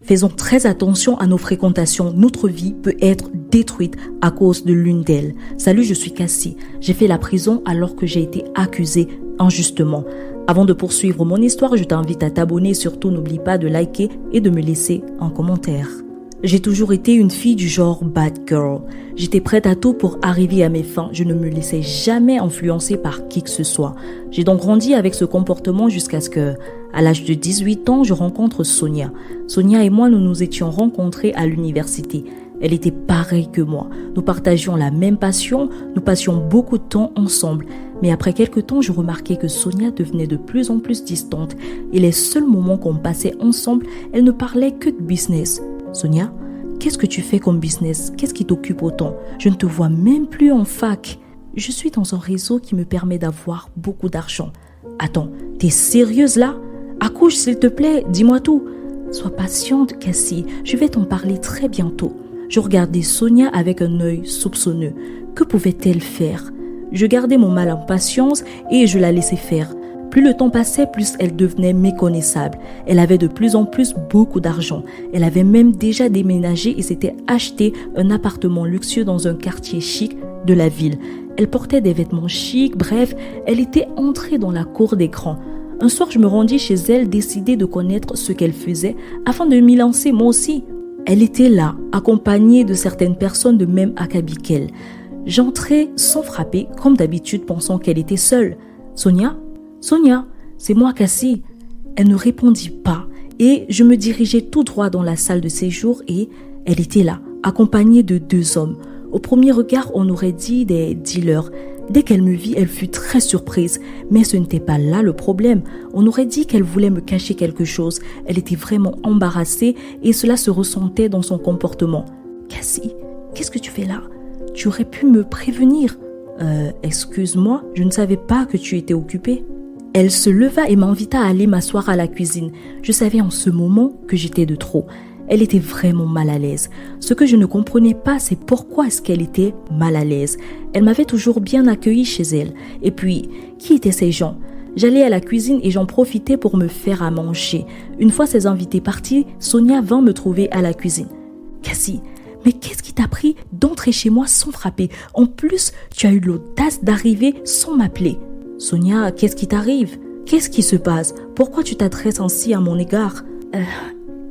Faisons très attention à nos fréquentations. Notre vie peut être détruite à cause de l'une d'elles. Salut, je suis Cassie. J'ai fait la prison alors que j'ai été accusée injustement. Avant de poursuivre mon histoire, je t'invite à t'abonner et surtout n'oublie pas de liker et de me laisser un commentaire. J'ai toujours été une fille du genre bad girl. J'étais prête à tout pour arriver à mes fins. Je ne me laissais jamais influencer par qui que ce soit. J'ai donc grandi avec ce comportement jusqu'à ce que, à l'âge de 18 ans, je rencontre Sonia. Sonia et moi, nous nous étions rencontrés à l'université. Elle était pareille que moi. Nous partagions la même passion, nous passions beaucoup de temps ensemble. Mais après quelques temps, je remarquai que Sonia devenait de plus en plus distante. Et les seuls moments qu'on passait ensemble, elle ne parlait que de business. Sonia, qu'est-ce que tu fais comme business? Qu'est-ce qui t'occupe autant? Je ne te vois même plus en fac. Je suis dans un réseau qui me permet d'avoir beaucoup d'argent. Attends, t'es sérieuse là? Accouche s'il te plaît, dis-moi tout. Sois patiente, Cassie, je vais t'en parler très bientôt. Je regardais Sonia avec un œil soupçonneux. Que pouvait-elle faire? Je gardais mon mal en patience et je la laissais faire. Plus le temps passait, plus elle devenait méconnaissable. Elle avait de plus en plus beaucoup d'argent. Elle avait même déjà déménagé et s'était acheté un appartement luxueux dans un quartier chic de la ville. Elle portait des vêtements chics, bref, elle était entrée dans la cour des grands. Un soir, je me rendis chez elle, décidée de connaître ce qu'elle faisait afin de m'y lancer moi aussi. Elle était là, accompagnée de certaines personnes de même acabit qu'elle. J'entrai sans frapper, comme d'habitude, pensant qu'elle était seule. Sonia, c'est moi Cassie. Elle ne répondit pas et je me dirigeais tout droit dans la salle de séjour et elle était là, accompagnée de 2 hommes. Au premier regard, on aurait dit des dealers. Dès qu'elle me vit, elle fut très surprise. Mais ce n'était pas là le problème. On aurait dit qu'elle voulait me cacher quelque chose. Elle était vraiment embarrassée et cela se ressentait dans son comportement. « Cassie, qu'est-ce que tu fais là? Tu aurais pu me prévenir. » Excuse-moi, je ne savais pas que tu étais occupée. Elle se leva et m'invita à aller m'asseoir à la cuisine. Je savais en ce moment que j'étais de trop. Elle était vraiment mal à l'aise. Ce que je ne comprenais pas, c'est pourquoi est-ce qu'elle était mal à l'aise. Elle m'avait toujours bien accueillie chez elle. Et puis, qui étaient ces gens? J'allais à la cuisine et j'en profitais pour me faire à manger. Une fois ses invités partis, Sonia vint me trouver à la cuisine. « Cassie, mais qu'est-ce qui t'a pris d'entrer chez moi sans frapper? En plus, tu as eu l'audace d'arriver sans m'appeler. » « Sonia, qu'est-ce qui t'arrive? Qu'est-ce qui se passe? Pourquoi tu t'adresses ainsi à mon égard? »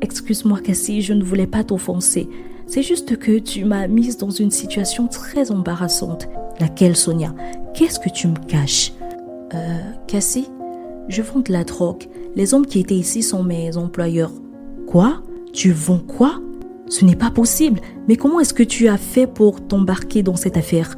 Excuse-moi Cassie, je ne voulais pas t'offenser. C'est juste que tu m'as mise dans une situation très embarrassante. Laquelle, Sonia? Qu'est-ce que tu me caches? Cassie, je vends de la drogue. Les hommes qui étaient ici sont mes employeurs. Quoi? Tu vends quoi? Ce n'est pas possible. Mais comment est-ce que tu as fait pour t'embarquer dans cette affaire?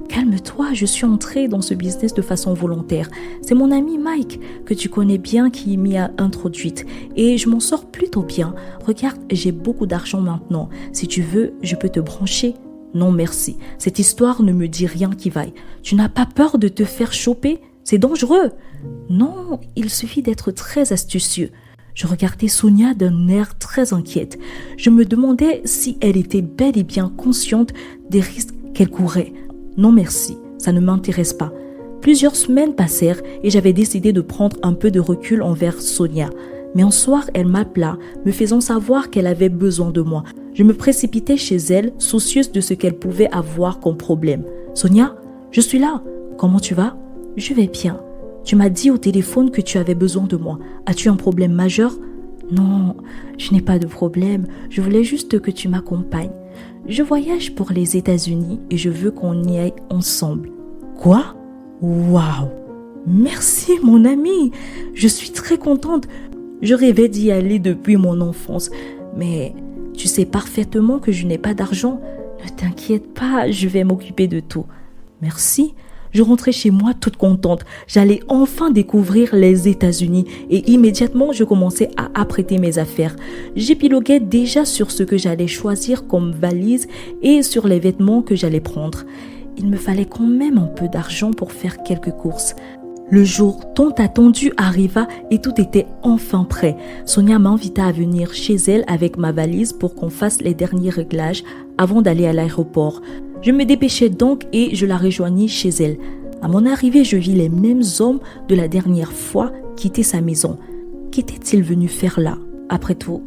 Calme-toi, je suis entrée dans ce business de façon volontaire. C'est mon ami Mike, que tu connais bien, qui m'y a introduite. Et je m'en sors plutôt bien. Regarde, j'ai beaucoup d'argent maintenant. Si tu veux, je peux te brancher. Non, merci. Cette histoire ne me dit rien qui vaille. Tu n'as pas peur de te faire choper? C'est dangereux. Non, il suffit d'être très astucieux. Je regardais Sonia d'un air très inquiète. Je me demandais si elle était bel et bien consciente des risques qu'elle courait. Non merci, ça ne m'intéresse pas. Plusieurs semaines passèrent et j'avais décidé de prendre un peu de recul envers Sonia. Mais un soir, elle m'appela, me faisant savoir qu'elle avait besoin de moi. Je me précipitai chez elle, soucieuse de ce qu'elle pouvait avoir comme problème. « Sonia, je suis là. Comment tu vas? » « Je vais bien. Tu m'as dit au téléphone que tu avais besoin de moi. As-tu un problème majeur? » « Non, je n'ai pas de problème. Je voulais juste que tu m'accompagnes. Je voyage pour les États-Unis et je veux qu'on y aille ensemble. » « Quoi? Waouh! Merci mon ami. Je suis très contente. Je rêvais d'y aller depuis mon enfance. Mais tu sais parfaitement que je n'ai pas d'argent. Ne t'inquiète pas, je vais m'occuper de tout. Merci. Je rentrais chez moi toute contente. J'allais enfin découvrir les États-Unis et immédiatement, je commençais à apprêter mes affaires. J'épiloguais déjà sur ce que j'allais choisir comme valise et sur les vêtements que j'allais prendre. Il me fallait quand même un peu d'argent pour faire quelques courses. Le jour tant attendu arriva et tout était enfin prêt. Sonia m'invita à venir chez elle avec ma valise pour qu'on fasse les derniers réglages avant d'aller à l'aéroport. Je me dépêchai donc et je la rejoignis chez elle. À mon arrivée, je vis les mêmes hommes de la dernière fois quitter sa maison. Qu'étaient-ils venus faire là? Après tout,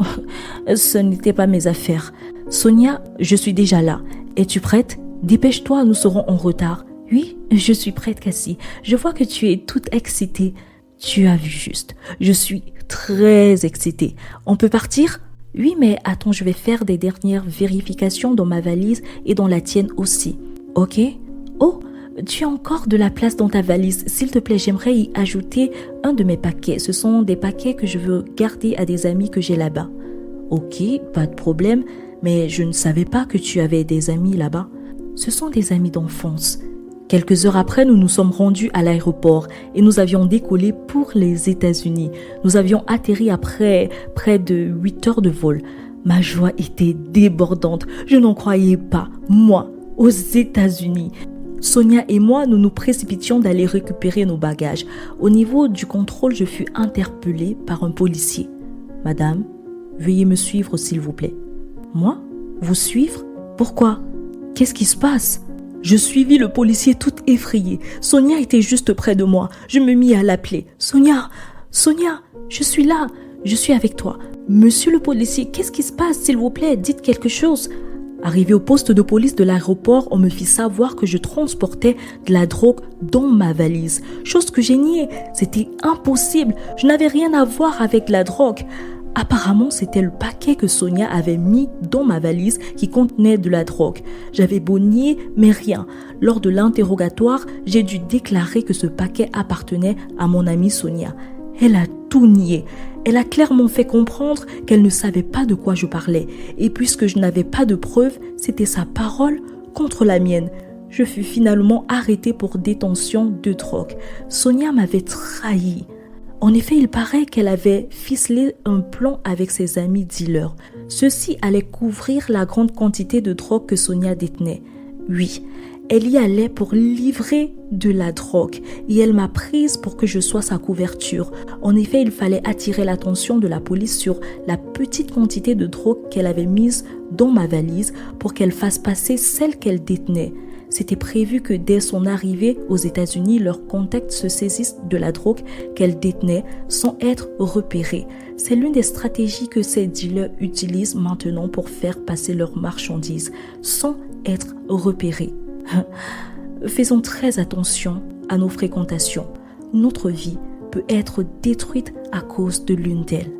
ce n'était pas mes affaires. Sonia, je suis déjà là. Es-tu prête? Dépêche-toi, nous serons en retard. Oui, je suis prête, Cassie. Je vois que tu es toute excitée. Tu as vu juste. Je suis très excitée. On peut partir? Oui, mais attends, je vais faire des dernières vérifications dans ma valise et dans la tienne aussi. Ok? Oh, tu as encore de la place dans ta valise. S'il te plaît, j'aimerais y ajouter un de mes paquets. Ce sont des paquets que je veux garder à des amis que j'ai là-bas. Ok, pas de problème, mais je ne savais pas que tu avais des amis là-bas. Ce sont des amis d'enfance. Quelques heures après, nous nous sommes rendus à l'aéroport et nous avions décollé pour les États-Unis. Nous avions atterri après près de 8 heures de vol. Ma joie était débordante. Je n'en croyais pas. Moi, aux États-Unis. Sonia et moi, nous nous précipitions d'aller récupérer nos bagages. Au niveau du contrôle, je fus interpellée par un policier. « Madame, veuillez me suivre s'il vous plaît. »« Moi? Vous suivre? Pourquoi? Qu'est-ce qui se passe ?» Je suivis le policier toute effrayée. Sonia était juste près de moi. Je me mis à l'appeler. « Sonia, Sonia, je suis là. Je suis avec toi. Monsieur le policier, qu'est-ce qui se passe? S'il vous plaît, dites quelque chose. » Arrivé au poste de police de l'aéroport, on me fit savoir que je transportais de la drogue dans ma valise. Chose que j'ai niée. C'était impossible. Je n'avais rien à voir avec la drogue. Apparemment, c'était le paquet que Sonia avait mis dans ma valise qui contenait de la drogue. J'avais beau nier, mais rien. Lors de l'interrogatoire, j'ai dû déclarer que ce paquet appartenait à mon amie Sonia. Elle a tout nié. Elle a clairement fait comprendre qu'elle ne savait pas de quoi je parlais. Et puisque je n'avais pas de preuves, c'était sa parole contre la mienne. Je fus finalement arrêtée pour détention de drogue. Sonia m'avait trahi. En effet, il paraît qu'elle avait ficelé un plan avec ses amis dealers. Ceux-ci allaient couvrir la grande quantité de drogue que Sonia détenait. Oui, elle y allait pour livrer de la drogue et elle m'a prise pour que je sois sa couverture. En effet, il fallait attirer l'attention de la police sur la petite quantité de drogue qu'elle avait mise dans ma valise pour qu'elle fasse passer celle qu'elle détenait. C'était prévu que dès son arrivée aux États-Unis, leurs contacts se saisissent de la drogue qu'elle détenait sans être repérés. C'est l'une des stratégies que ces dealers utilisent maintenant pour faire passer leurs marchandises sans être repérés. Faisons très attention à nos fréquentations. Notre vie peut être détruite à cause de l'une d'elles.